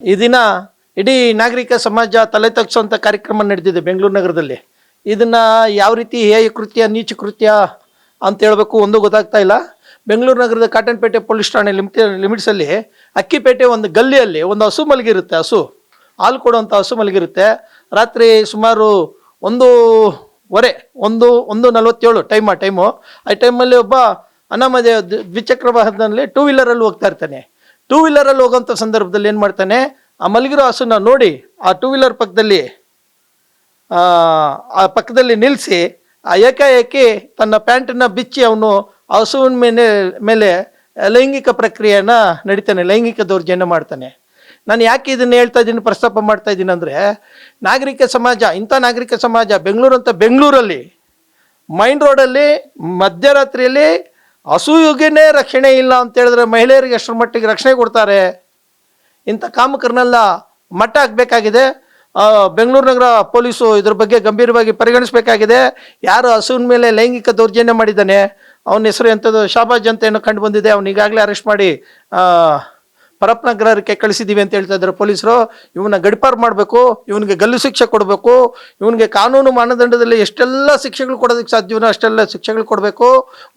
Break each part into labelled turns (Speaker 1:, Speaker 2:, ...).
Speaker 1: ಈ ದಿನ ಇಡೀ ನಾಗರಿಕ ಸಮಾಜ ತಲೆ ತಗ್ಸುವಂಥ ಕಾರ್ಯಕ್ರಮ ನಡೆದಿದೆ ಬೆಂಗಳೂರು ನಗರದಲ್ಲಿ. ಇದನ್ನು ಯಾವ ರೀತಿ ಹೇಯ ಕೃತ್ಯ ನೀಚ ಕೃತ್ಯ ಅಂತ ಹೇಳಬೇಕು ಒಂದು ಗೊತ್ತಾಗ್ತಾ ಇಲ್ಲ. ಬೆಂಗಳೂರು ನಗರದ ಕಾಟನ್ಪೇಟೆ ಪೊಲೀಸ್ ಠಾಣೆ ಲಿಮಿಟ್ಸಲ್ಲಿ ಅಕ್ಕಿಪೇಟೆ ಒಂದು ಗಲ್ಲಿಯಲ್ಲಿ ಒಂದು ಹಸು ಮಲಗಿರುತ್ತೆ. ಹಸು ಹಾಲು ಕೊಡುವಂಥ ಹಸು ಮಲಗಿರುತ್ತೆ. ರಾತ್ರಿ ಸುಮಾರು 1:47 ಟೈಮು. ಆ ಟೈಮಲ್ಲಿ ಒಬ್ಬ ಅನಾಮಧೇಯ ದ್ವಿಚಕ್ರ ವಾಹನದಲ್ಲಿ ಟೂ ವೀಲರಲ್ಲಿ ಹೋಗ್ತಾ ಇರ್ತಾನೆ. ಟೂ ವೀಲರಲ್ಲಿ ಹೋಗೋಂಥ ಸಂದರ್ಭದಲ್ಲಿ ಏನು ಮಾಡ್ತಾನೆ, ಆ ಮಲಗಿರೋ ಹಸುನ ನೋಡಿ ಆ ಟೂ ವೀಲರ್ ಪಕ್ಕದಲ್ಲಿ ನಿಲ್ಲಿಸಿ ಏಕಾಏಕಿ ತನ್ನ ಪ್ಯಾಂಟನ್ನು ಬಿಚ್ಚಿ ಅವನು ಆ ಹಸುವಿನ ಮೇಲೆ ಲೈಂಗಿಕ ಪ್ರಕ್ರಿಯೆಯನ್ನು ನಡೀತಾನೆ, ಲೈಂಗಿಕ ದೌರ್ಜನ್ಯ ಮಾಡ್ತಾನೆ. ನಾನು ಯಾಕೆ ಇದನ್ನು ಹೇಳ್ತಾ ಇದ್ದೀನಿ, ಪ್ರಸ್ತಾಪ ಮಾಡ್ತಾ ಇದ್ದೀನಿ ಅಂದರೆ, ನಾಗರಿಕ ಸಮಾಜ, ಇಂಥ ನಾಗರಿಕ ಸಮಾಜ ಬೆಂಗಳೂರಲ್ಲಿ ಮೈನ್ ರೋಡಲ್ಲಿ ಮಧ್ಯರಾತ್ರಿಯಲ್ಲಿ ಹಸುವಿಗೆ ರಕ್ಷಣೆ ಇಲ್ಲ ಅಂತ ಹೇಳಿದ್ರೆ ಮಹಿಳೆಯರಿಗೆ ಎಷ್ಟರ ಮಟ್ಟಿಗೆ ರಕ್ಷಣೆ ಕೊಡ್ತಾರೆ? ಇಂಥ ಕಾಮಕರನ್ನೆಲ್ಲ ಮಟ್ಟ ಹಾಕಬೇಕಾಗಿದೆ. ಬೆಂಗಳೂರು ನಗರ ಪೊಲೀಸು ಇದ್ರ ಬಗ್ಗೆ ಗಂಭೀರವಾಗಿ ಪರಿಗಣಿಸಬೇಕಾಗಿದೆ. ಯಾರು ಹಸುವಿನ ಮೇಲೆ ಲೈಂಗಿಕ ದೌರ್ಜನ್ಯ ಮಾಡಿದ್ದಾನೆ ಅವನ ಹೆಸರು ಎಂಥದ್ದು ಶಾಬಾಜ್ ಅಂತ ಏನೋ ಕಂಡು ಬಂದಿದೆ. ಅವ್ನು ಈಗಾಗಲೇ ಅರೆಸ್ಟ್ ಮಾಡಿ ಪರಪ್ಪನಗರಕ್ಕೆ ಕಳಿಸಿದ್ದೀವಿ ಅಂತ ಹೇಳ್ತಾ ಇದ್ದಾರೆ ಪೊಲೀಸರು. ಇವನ್ನ ಗಡಿಪಾರು ಮಾಡಬೇಕು, ಇವನಿಗೆ ಗಲ್ಲು ಶಿಕ್ಷೆ ಕೊಡಬೇಕು, ಇವನಿಗೆ ಕಾನೂನು ಮಾನದಂಡದಲ್ಲಿ ಎಷ್ಟೆಲ್ಲ ಶಿಕ್ಷೆಗಳು ಕೊಡೋದಕ್ಕೆ ಸಾಧ್ಯವೋ ಅಷ್ಟೆಲ್ಲ ಶಿಕ್ಷೆಗಳು ಕೊಡಬೇಕು.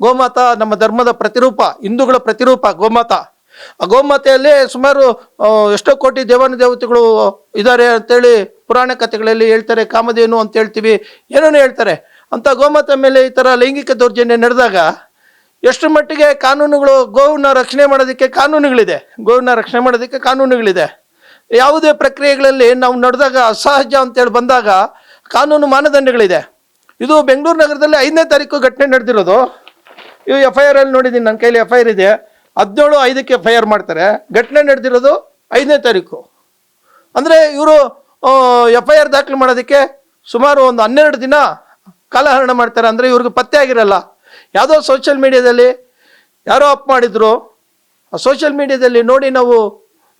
Speaker 1: ಗೋಮಾತಾ ನಮ್ಮ ಧರ್ಮದ ಪ್ರತಿರೂಪ, ಹಿಂದೂಗಳ ಪ್ರತಿರೂಪ ಗೋಮಾತಾ. ಆ ಗೋಮಾತೆಯಲ್ಲಿ ಸುಮಾರು ಎಷ್ಟೋ ಕೋಟಿ ದೇವಾನುದೇವತೆಗಳು ಇದ್ದಾರೆ ಅಂತೇಳಿ ಪುರಾಣ ಕಥೆಗಳಲ್ಲಿ ಹೇಳ್ತಾರೆ. ಕಾಮಧೇನು ಅಂತ ಹೇಳ್ತೀವಿ, ಏನೇನೋ ಹೇಳ್ತಾರೆ. ಅಂಥ ಗೋಮಾತೆ ಮೇಲೆ ಈ ಥರ ಲೈಂಗಿಕ ದೌರ್ಜನ್ಯ ನಡೆದಾಗ ಎಷ್ಟು ಮಟ್ಟಿಗೆ ಕಾನೂನುಗಳು, ಗೋವನ್ನ ರಕ್ಷಣೆ ಮಾಡೋದಕ್ಕೆ ಕಾನೂನುಗಳಿದೆ. ಯಾವುದೇ ಪ್ರಕ್ರಿಯೆಗಳಲ್ಲಿ ನಾವು ನಡೆದಾಗ ಅಸಹಜ ಅಂತೇಳಿ ಬಂದಾಗ ಕಾನೂನು ಮಾನದಂಡಗಳಿದೆ. ಇದು ಬೆಂಗಳೂರು ನಗರದಲ್ಲಿ 5ನೇ ತಾರೀಕು ಘಟನೆ ನಡೆದಿರೋದು. ಇವು FIR ಅಲ್ಲಿ ನೋಡಿದ್ದೀನಿ, ನನ್ನ ಕೈಲಿ FIR ಇದೆ. 17/5ಕ್ಕೆ FIR ಮಾಡ್ತಾರೆ. ಘಟನೆ ನಡೆದಿರೋದು 5ನೇ ತಾರೀಕು. ಅಂದರೆ ಇವರು FIR ದಾಖಲು ಮಾಡೋದಕ್ಕೆ ಸುಮಾರು ಒಂದು 12 ದಿನ ಕಾಲಹರಣ ಮಾಡ್ತಾರೆ. ಅಂದರೆ ಇವ್ರಿಗೆ ಪತ್ತೆ ಆಗಿರಲ್ಲ. ಯಾವುದೋ ಸೋಷಿಯಲ್ ಮೀಡಿಯಾದಲ್ಲಿ ಯಾರೋ ಅಪ್ ಮಾಡಿದ್ರು, ಆ ಸೋಷಿಯಲ್ ಮೀಡಿಯಾದಲ್ಲಿ ನೋಡಿ ನಾವು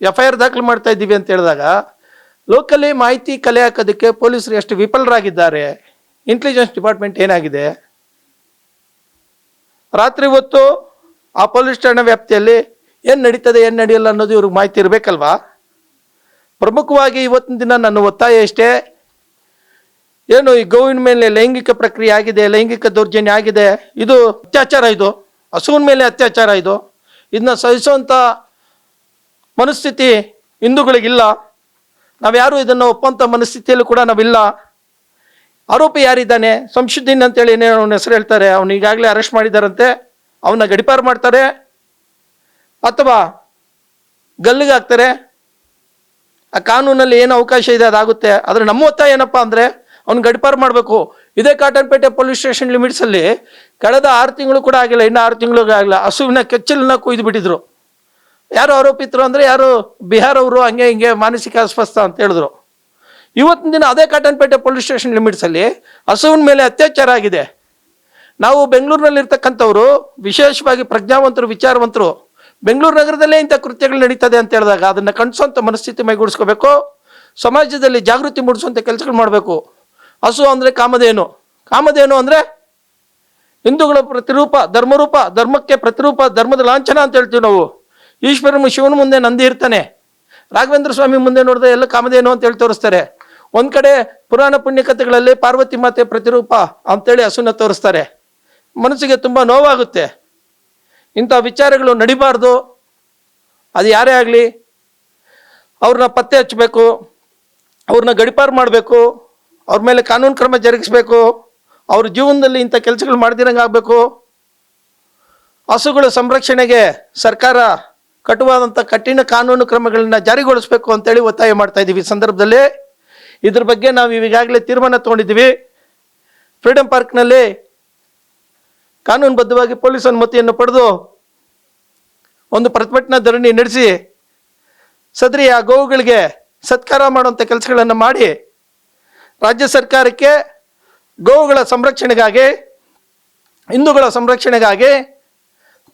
Speaker 1: FIR ದಾಖಲು ಮಾಡ್ತಾ ಇದ್ದೀವಿ ಅಂತ ಹೇಳಿದಾಗ ಲೋಕಲಿ ಮಾಹಿತಿ ಕಲೆ ಹಾಕೋದಕ್ಕೆ ಪೊಲೀಸರು ಎಷ್ಟು ವಿಫಲರಾಗಿದ್ದಾರೆ. ಇಂಟೆಲಿಜೆನ್ಸ್ ಡಿಪಾರ್ಟ್ಮೆಂಟ್ ಏನಾಗಿದೆ? ರಾತ್ರಿ ಹೊತ್ತು ಆ ಪೊಲೀಸ್ ಠಾಣೆ ವ್ಯಾಪ್ತಿಯಲ್ಲಿ ಏನು ನಡೀತದೆ ಏನು ನಡೆಯಲ್ಲ ಅನ್ನೋದು ಇವ್ರಿಗೆ ಮಾಹಿತಿ ಇರಬೇಕಲ್ವಾ? ಪ್ರಮುಖವಾಗಿ ಇವತ್ತಿನ ದಿನ ನನ್ನ ಒತ್ತಾಯ ಇಷ್ಟೇ, ಏನು ಈ ಗೋವಿನ ಮೇಲೆ ಲೈಂಗಿಕ ಪ್ರಕ್ರಿಯೆ ಆಗಿದೆ, ಲೈಂಗಿಕ ದೌರ್ಜನ್ಯ ಆಗಿದೆ, ಇದು ಅತ್ಯಾಚಾರ, ಇದು ಹಸುವಿನ ಮೇಲೆ ಅತ್ಯಾಚಾರ. ಇದನ್ನ ಸಹಿಸುವಂಥ ಮನಸ್ಥಿತಿ ಹಿಂದೂಗಳಿಗಿಲ್ಲ. ನಾವ್ಯಾರು ಇದನ್ನು ಒಪ್ಪುವಂಥ ಮನಸ್ಥಿತಿಯಲ್ಲೂ ಕೂಡ ನಾವಿಲ್ಲ. ಆರೋಪಿ ಯಾರಿದ್ದಾನೆ, ಸಂಶುದ್ದೀನ್ ಅಂತೇಳಿ ಏನೇ ಅವನ ಹೆಸರು ಹೇಳ್ತಾರೆ, ಅವನು ಈಗಾಗಲೇ ಅರೆಸ್ಟ್ ಮಾಡಿದ್ದಾರಂತೆ. ಅವನ್ನ ಗಡಿಪಾರು ಮಾಡ್ತಾರೆ ಅಥವಾ ಗಲ್ಲಿಗೆ ಹಾಕ್ತಾರೆ. ಆ ಕಾನೂನಲ್ಲಿ ಏನು ಅವಕಾಶ ಇದೆ ಅದಾಗುತ್ತೆ. ಆದರೆ ನಮ್ಮ ಒತ್ತಾಯ ಏನಪ್ಪ ಅಂದರೆ ಅವ್ನು ಗಡಿಪಾರು ಮಾಡಬೇಕು. ಇದೇ ಕಾಟನ್ಪೇಟೆ ಪೊಲೀಸ್ ಸ್ಟೇಷನ್ ಲಿಮಿಟ್ಸಲ್ಲಿ ಕಳೆದ 6 ತಿಂಗಳು ಕೂಡ ಆಗಿಲ್ಲ, ಇನ್ನು 6 ತಿಂಗಳು ಆಗಿಲ್ಲ, ಹಸುವಿನ ಕೆಚ್ಚಲನ್ನ ಕೊಯ್ದು ಬಿಟ್ಟಿದ್ರು. ಯಾರು ಆರೋಪಿತರು ಅಂದರೆ ಯಾರು ಬಿಹಾರ್ ಅವರು, ಹಂಗೆ ಹಿಂಗೆ ಮಾನಸಿಕ ಅಸ್ವಸ್ಥ ಅಂತ ಹೇಳಿದ್ರು. ಇವತ್ತಿನ ದಿನ ಅದೇ ಕಾಟನ್ಪೇಟೆ ಪೊಲೀಸ್ ಸ್ಟೇಷನ್ ಲಿಮಿಟ್ಸಲ್ಲಿ ಹಸುವಿನ ಮೇಲೆ ಅತ್ಯಾಚಾರ ಆಗಿದೆ. ನಾವು ಬೆಂಗಳೂರಿನಲ್ಲಿರ್ತಕ್ಕಂಥವ್ರು, ವಿಶೇಷವಾಗಿ ಪ್ರಜ್ಞಾವಂತರು, ವಿಚಾರವಂತರು, ಬೆಂಗಳೂರು ನಗರದಲ್ಲೇ ಇಂಥ ಕೃತ್ಯಗಳು ನಡೀತದೆ ಅಂತ ಹೇಳಿದಾಗ ಅದನ್ನು ಖಂಡಿಸುವಂಥ ಮನಸ್ಥಿತಿ ಮೈಗೂಡಿಸ್ಕೋಬೇಕು. ಸಮಾಜದಲ್ಲಿ ಜಾಗೃತಿ ಮೂಡಿಸುವಂಥ ಕೆಲಸಗಳು ಮಾಡಬೇಕು. ಹಸು ಅಂದರೆ ಕಾಮಧೇನು ಅಂದರೆ ಹಿಂದೂಗಳ ಪ್ರತಿರೂಪ, ಧರ್ಮರೂಪ, ಧರ್ಮಕ್ಕೆ ಪ್ರತಿರೂಪ, ಧರ್ಮದ ಲಾಂಛನ ಅಂತ ಹೇಳ್ತೀವಿ ನಾವು. ಈಶ್ವರನ ಶಿವನ ಮುಂದೆ ನಂದಿ ಇರ್ತಾನೆ, ರಾಘವೇಂದ್ರ ಸ್ವಾಮಿ ಮುಂದೆ ನೋಡಿದ್ರೆ ಎಲ್ಲ ಕಾಮಧೇನು ಅಂತ ಹೇಳಿ ತೋರಿಸ್ತಾರೆ. ಒಂದು ಕಡೆ ಪುರಾಣ ಪುಣ್ಯಕಥೆಗಳಲ್ಲಿ ಪಾರ್ವತಿ ಮಾತೆ ಪ್ರತಿರೂಪ ಅಂತೇಳಿ ಹಸುನ ತೋರಿಸ್ತಾರೆ. ಮನಸ್ಸಿಗೆ ತುಂಬ ನೋವಾಗುತ್ತೆ. ಇಂಥ ವಿಚಾರಗಳು ನಡಿಬಾರ್ದು. ಅದು ಯಾರೇ ಆಗಲಿ ಅವ್ರನ್ನ ಪತ್ತೆ ಹಚ್ಚಬೇಕು, ಅವ್ರನ್ನ ಗಡಿಪಾರು ಮಾಡಬೇಕು, ಅವ್ರ ಮೇಲೆ ಕಾನೂನು ಕ್ರಮ ಜರುಗಿಸಬೇಕು. ಅವ್ರ ಜೀವನದಲ್ಲಿ ಇಂಥ ಕೆಲಸಗಳು ಮಾಡ್ದಿರಂಗೆ ಆಗಬೇಕು. ಹಸುಗಳ ಸಂರಕ್ಷಣೆಗೆ ಸರ್ಕಾರ ಕಟುವಾದಂಥ ಕಠಿಣ ಕಾನೂನು ಕ್ರಮಗಳನ್ನ ಜಾರಿಗೊಳಿಸಬೇಕು ಅಂತೇಳಿ ಒತ್ತಾಯ ಮಾಡ್ತಾ ಇದ್ದೀವಿ. ಈ ಸಂದರ್ಭದಲ್ಲಿ ಇದ್ರ ಬಗ್ಗೆ ನಾವು ಈಗಾಗಲೇ ತೀರ್ಮಾನ ತೊಗೊಂಡಿದ್ದೀವಿ. ಫ್ರೀಡಂ ಪಾರ್ಕ್ನಲ್ಲಿ ಕಾನೂನುಬದ್ಧವಾಗಿ ಪೊಲೀಸ್ ಅನುಮತಿಯನ್ನು ಪಡೆದು ಒಂದು ಪ್ರತಿಭಟನಾ ಧರಣಿ ನಡೆಸಿ ಸದರಿ ಆ ಗೋವುಗಳಿಗೆ ಸತ್ಕಾರ ಮಾಡುವಂಥ ಕೆಲಸಗಳನ್ನು ಮಾಡಿ ರಾಜ್ಯ ಸರ್ಕಾರಕ್ಕೆ ಗೋವುಗಳ ಸಂರಕ್ಷಣೆಗಾಗಿ, ಹಿಂದೂಗಳ ಸಂರಕ್ಷಣೆಗಾಗಿ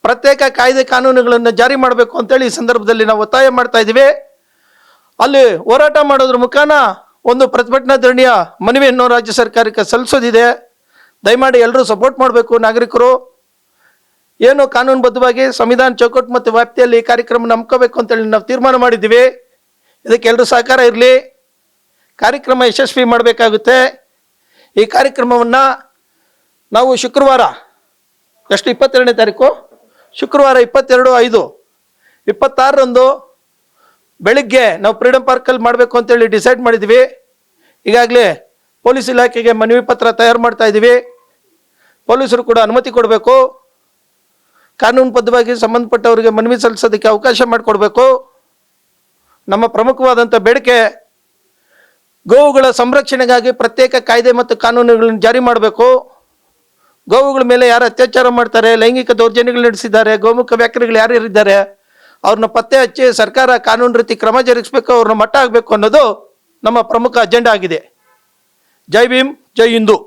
Speaker 1: ಪ್ರತ್ಯೇಕ ಕಾಯ್ದೆ ಕಾನೂನುಗಳನ್ನು ಜಾರಿ ಮಾಡಬೇಕು ಅಂತೇಳಿ ಈ ಸಂದರ್ಭದಲ್ಲಿ ನಾವು ಒತ್ತಾಯ ಮಾಡ್ತಾ ಇದ್ದೀವಿ. ಅಲ್ಲಿ ಹೋರಾಟ ಮಾಡೋದ್ರ ಮುಖಾನ ಒಂದು ಪ್ರತಿಭಟನಾ ಧರಣಿಯ ಮನವಿಯನ್ನು ರಾಜ್ಯ ಸರ್ಕಾರಕ್ಕೆ ಸಲ್ಲಿಸೋದಿದೆ. ದಯಮಾಡಿ ಎಲ್ಲರೂ ಸಪೋರ್ಟ್ ಮಾಡಬೇಕು. ನಾಗರಿಕರು ಏನು ಕಾನೂನುಬದ್ಧವಾಗಿ ಸಂವಿಧಾನ ಚೌಕಟ್ಟು ಮತ್ತು ವ್ಯಾಪ್ತಿಯಲ್ಲಿ ಈ ಕಾರ್ಯಕ್ರಮ ಹಮ್ಮಿಕೋಬೇಕು ಅಂತೇಳಿ ನಾವು ತೀರ್ಮಾನ ಮಾಡಿದ್ದೀವಿ. ಇದಕ್ಕೆ ಎಲ್ಲರೂ ಸಹಕಾರ ಇರಲಿ. ಕಾರ್ಯಕ್ರಮ ಯಶಸ್ವಿ ಮಾಡಬೇಕಾಗುತ್ತೆ. ಈ ಕಾರ್ಯಕ್ರಮವನ್ನು ನಾವು ಶುಕ್ರವಾರ 22ನೇ ತಾರೀಕು ಶುಕ್ರವಾರ 22/5/26ರಂದು ಬೆಳಿಗ್ಗೆ ನಾವು ಫ್ರೀಡಮ್ ಪಾರ್ಕಲ್ಲಿ ಮಾಡಬೇಕು ಅಂತೇಳಿ ಡಿಸೈಡ್ ಮಾಡಿದ್ವಿ. ಈಗಾಗಲೇ ಪೊಲೀಸ್ ಇಲಾಖೆಗೆ ಮನವಿ ಪತ್ರ ತಯಾರು ಮಾಡ್ತಾ ಇದ್ದೀವಿ. ಪೊಲೀಸರು ಕೂಡ ಅನುಮತಿ ಕೊಡಬೇಕು. ಕಾನೂನುಬದ್ಧವಾಗಿ ಸಂಬಂಧಪಟ್ಟವರಿಗೆ ಮನವಿ ಸಲ್ಲಿಸೋದಕ್ಕೆ ಅವಕಾಶ ಮಾಡಿಕೊಡ್ಬೇಕು. ನಮ್ಮ ಪ್ರಮುಖವಾದಂಥ ಬೇಡಿಕೆ ಗೋವುಗಳ ಸಂರಕ್ಷಣೆಗಾಗಿ ಪ್ರತ್ಯೇಕ ಕಾಯ್ದೆ ಮತ್ತು ಕಾನೂನುಗಳನ್ನು ಜಾರಿ ಮಾಡಬೇಕು. ಗೋವುಗಳ ಮೇಲೆ ಯಾರು ಅತ್ಯಾಚಾರ ಮಾಡ್ತಾರೆ, ಲೈಂಗಿಕ ದೌರ್ಜನ್ಯಗಳು ನಡೆಸಿದ್ದಾರೆ, ಗೋಮುಖ ವ್ಯಾಪಾರಿಗಳು ಯಾರ್ಯಾರಿದ್ದಾರೆ ಅವ್ರನ್ನ ಪತ್ತೆ ಹಚ್ಚಿ ಸರ್ಕಾರ ಕಾನೂನು ರೀತಿ ಕ್ರಮ ಜರುಗಿಸಬೇಕು, ಅವ್ರನ್ನ ಮಟ್ಟ ಆಗಬೇಕು ಅನ್ನೋದು ನಮ್ಮ ಪ್ರಮುಖ ಅಜೆಂಡಾ ಆಗಿದೆ. ಜೈ ಭೀಮ್, ಜೈ ಹಿಂದೂ.